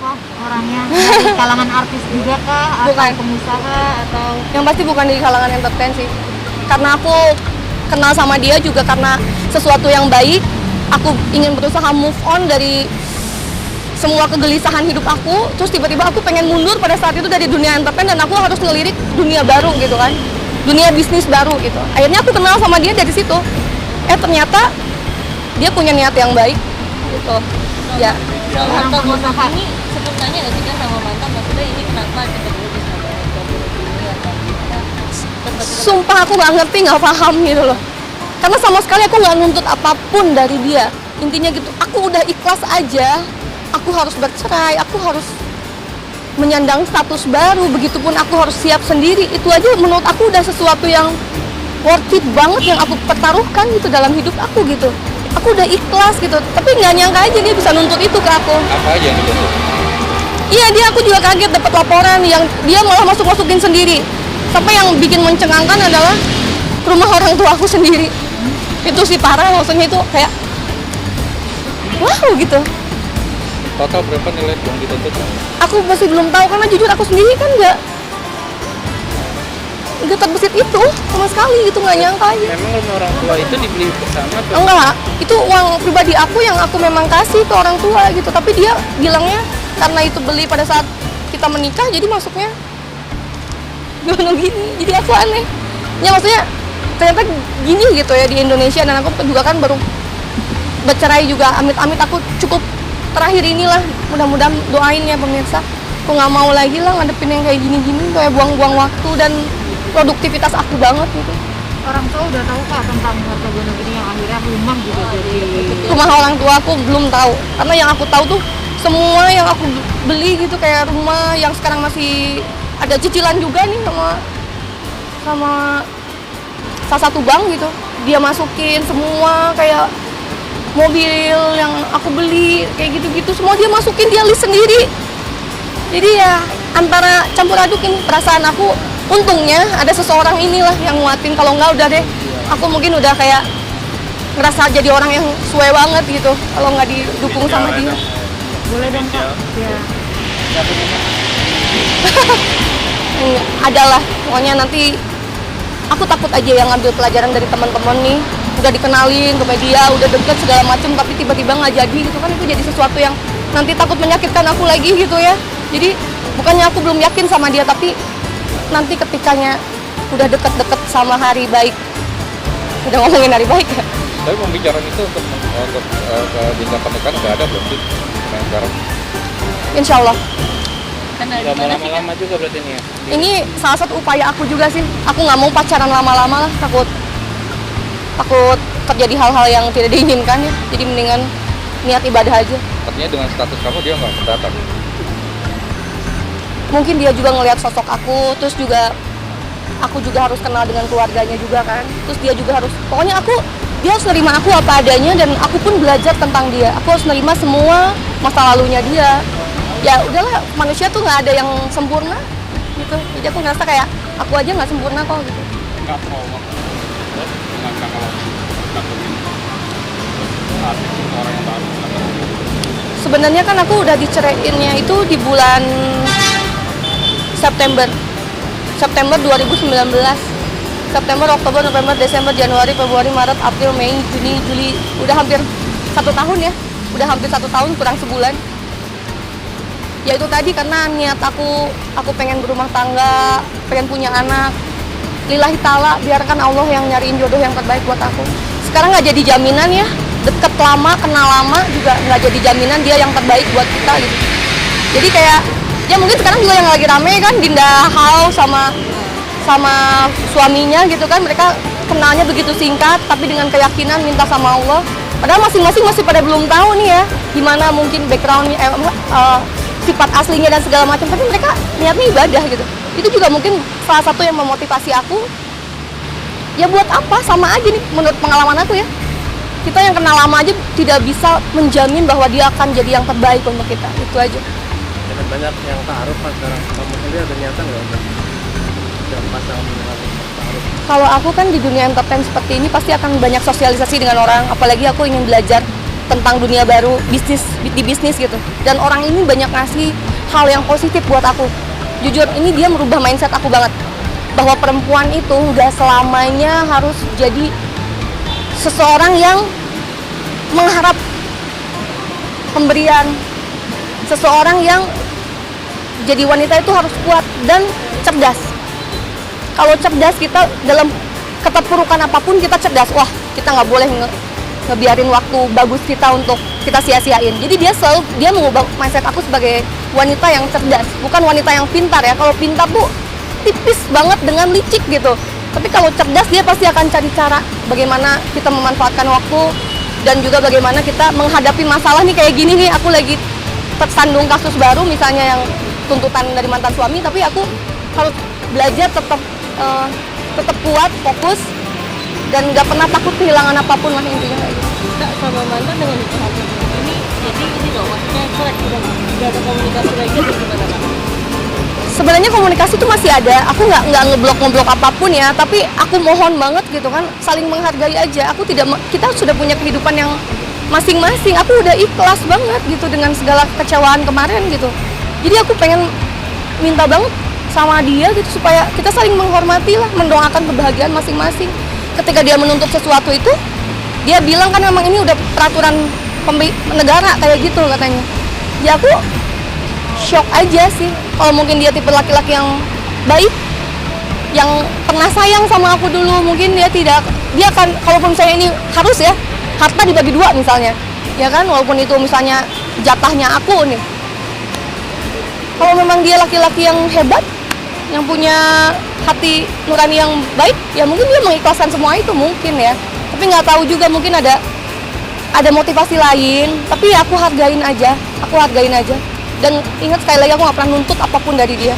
tokoh orangnya? Dari kalangan artis juga kah? Atau Bukan. pengusaha? Atau Yang pasti bukan di kalangan entertain sih. Karena aku kenal sama dia juga karena sesuatu yang baik. Aku ingin berusaha move on dari semua kegelisahan hidup aku. Terus tiba-tiba aku pengen mundur pada saat itu dari dunia entertain dan aku harus ngelirik dunia baru gitu kan. Dunia bisnis baru gitu. Akhirnya aku kenal sama dia dari situ. Ternyata dia punya niat yang baik gitu. Ya. orang pengusaha? Ini sempat tanya nggak sih kan sama mantan, maksudnya ini kenapa ketemu bisa banget ini atau gimana? Sumpah aku nggak ngerti, nggak paham gitu loh. Karena sama sekali aku nggak nuntut apapun dari dia. Intinya gitu, aku udah ikhlas aja. Aku harus bercerai, aku harus menyandang status baru. Begitupun aku harus siap sendiri. Itu aja menurut aku udah sesuatu yang worth it banget yang aku pertaruhkan gitu dalam hidup aku gitu. Aku udah ikhlas gitu. Tapi nggak nyangka aja dia bisa nuntut itu ke aku. Apa aja yang dituntut? Iya, aku juga kaget dapat laporan yang dia malah masuk-masukin sendiri. Sampai yang bikin mencengangkan adalah ke rumah orang tua aku sendiri. Itu sih parah, maksudnya itu kayak wow gitu. Total berapa nilai yang dituntut? Aku masih belum tahu karena jujur aku sendiri kan nggak terbesit itu sama sekali gitu, nggak nyangka aja. Memang rumah orang tua itu dibeli bersama atau? Enggak, itu uang pribadi aku yang aku memang kasih ke orang tua gitu. Tapi dia bilangnya karena itu beli pada saat kita menikah, jadi masuknya gimana gini. Jadi aku aneh. Ya maksudnya ternyata gini gitu ya di Indonesia, dan aku juga kan baru bercerai juga. Amit-amit aku cukup terakhir inilah. Mudah-mudahan doain ya pemirsa. Aku nggak mau lagi lah ngadepin yang kayak gini-gini, kayak buang-buang waktu dan produktivitas aku banget gitu. Orang tua udah tahu kak tentang harta gono gini yang akhirnya rumah juga jadi Rumah orang tua aku belum tahu, karena yang aku tahu tuh semua yang aku beli gitu, kayak rumah yang sekarang masih ada cicilan juga nih sama salah satu bank gitu, dia masukin semua, kayak mobil yang aku beli kayak gitu-gitu semua dia masukin, dia list sendiri. Jadi ya antara campur adukin perasaan aku. Untungnya ada seseorang inilah yang nguatin, kalau nggak udah deh aku mungkin udah kayak ngerasa jadi orang yang suwe banget gitu kalau nggak didukung sama dia. boleh dong kak ya. Adalah pokoknya nanti aku takut aja yang ngambil pelajaran dari teman-teman nih, udah dikenalin ke media, udah deket segala macem, tapi tiba-tiba nggak jadi gitu kan, itu jadi sesuatu yang nanti takut menyakitkan aku lagi gitu ya. Jadi bukannya aku belum yakin sama dia, tapi nanti ketikanya udah deket-deket sama hari baik, udah ngomongin hari baik ya. Tapi pembicaraan itu untuk ke jenjang pernikahan nggak ada belum sih? Yang sekarang? Insya Allah. Karena Nggak mau gimana sih kan? lama-lama juga berarti ini ya? Ini salah satu upaya aku juga sih. Aku nggak mau pacaran lama-lama lah, takut terjadi hal-hal yang tidak diinginkan ya. Jadi mendingan niat ibadah aja. Artinya dengan status kamu dia nggak keberatan? Mungkin dia juga ngelihat sosok aku, terus juga aku juga harus kenal dengan keluarganya juga kan. Terus dia juga harus, pokoknya dia harus nerima aku apa adanya, dan aku pun belajar tentang dia. Aku harus nerima semua masa lalunya dia. Ya udahlah, manusia tuh nggak ada yang sempurna gitu. Jadi aku ngerasa kayak aku aja nggak sempurna kok gitu. Nggak trauma. Nggak kalau orang yang baru. Sebenarnya kan aku udah diceraiinnya itu di bulan September 2019. September, Oktober, November, Desember, Januari, Februari, Maret, April, Mei, Juni, Juli, udah hampir 1 tahun ya. Udah hampir 1 tahun kurang sebulan. Ya itu tadi karena niat aku pengen berumah tangga, pengen punya anak. Lillahi ta'ala, biarkan Allah yang nyariin jodoh yang terbaik buat aku. Sekarang nggak jadi jaminan ya, deket lama, kenal lama juga nggak jadi jaminan dia yang terbaik buat kita gitu. Jadi kayak ya mungkin sekarang juga yang lagi rame kan Dinda Hao sama suaminya gitu kan, mereka kenalnya begitu singkat tapi dengan keyakinan minta sama Allah, padahal masing-masing masih pada belum tahu nih ya gimana mungkin backgroundnya, sifat aslinya dan segala macam, tapi mereka niatnya ibadah gitu. Itu juga mungkin salah satu yang memotivasi aku. Ya buat apa, sama aja nih menurut pengalaman aku ya, kita yang kenal lama aja tidak bisa menjamin bahwa dia akan jadi yang terbaik untuk kita. Itu aja. Jangan banyak yang taruh pas sekarang. Kamu sendiri ada niatan nggak untuk pasang dengan taruh? Kalau aku kan di dunia entertain seperti ini pasti akan banyak sosialisasi dengan orang, apalagi aku ingin belajar tentang dunia baru bisnis di bisnis gitu. Dan orang ini banyak ngasih hal yang positif buat aku. Jujur ini dia merubah mindset aku banget, bahwa perempuan itu nggak selamanya harus jadi seseorang yang mengharap pemberian, seseorang yang jadi wanita itu harus kuat dan cerdas. Kalau cerdas, kita dalam keterpurukan apapun kita cerdas. Wah, kita nggak boleh ngebiarin waktu bagus kita untuk kita sia-siain. Jadi dia mengubah mindset aku sebagai wanita yang cerdas, bukan wanita yang pintar ya. Kalau pintar tuh tipis banget dengan licik gitu. Tapi kalau cerdas, dia pasti akan cari cara bagaimana kita memanfaatkan waktu dan juga bagaimana kita menghadapi masalah nih kayak gini nih. Aku lagi tersandung kasus baru misalnya yang tuntutan dari mantan suami, tapi aku harus belajar tetap kuat, fokus, dan nggak pernah takut kehilangan apapun lah intinya kayak gitu. Kak, sama mantan dengan nikahan ini, jadi ini loh, maksudnya correct, udah nggak ada komunikasi lagi atau gimana Kak? Sebenarnya komunikasi itu masih ada. Aku nggak ngeblok apapun ya, tapi aku mohon banget gitu kan, saling menghargai aja. Kita sudah punya kehidupan yang masing-masing. Aku udah ikhlas banget gitu dengan segala kecewaan kemarin gitu. Jadi aku pengen minta banget sama dia gitu supaya kita saling menghormati lah, mendoakan kebahagiaan masing-masing. Ketika dia menuntut sesuatu itu, dia bilang kan memang ini udah peraturan negara kayak gitu katanya. Ya aku shock aja sih. Kalau mungkin dia tipe laki-laki yang baik, yang pernah sayang sama aku dulu, mungkin dia akan, kalaupun saya ini harus ya, harta dibagi dua misalnya, ya kan, walaupun itu misalnya jatahnya aku nih. Kalau memang dia laki-laki yang hebat, yang punya hati nurani yang baik, ya mungkin dia mengikhlaskan semua itu mungkin ya. Tapi nggak tahu juga, mungkin ada motivasi lain. Tapi aku hargain aja. Dan ingat sekali lagi, aku nggak pernah nuntut apapun dari dia.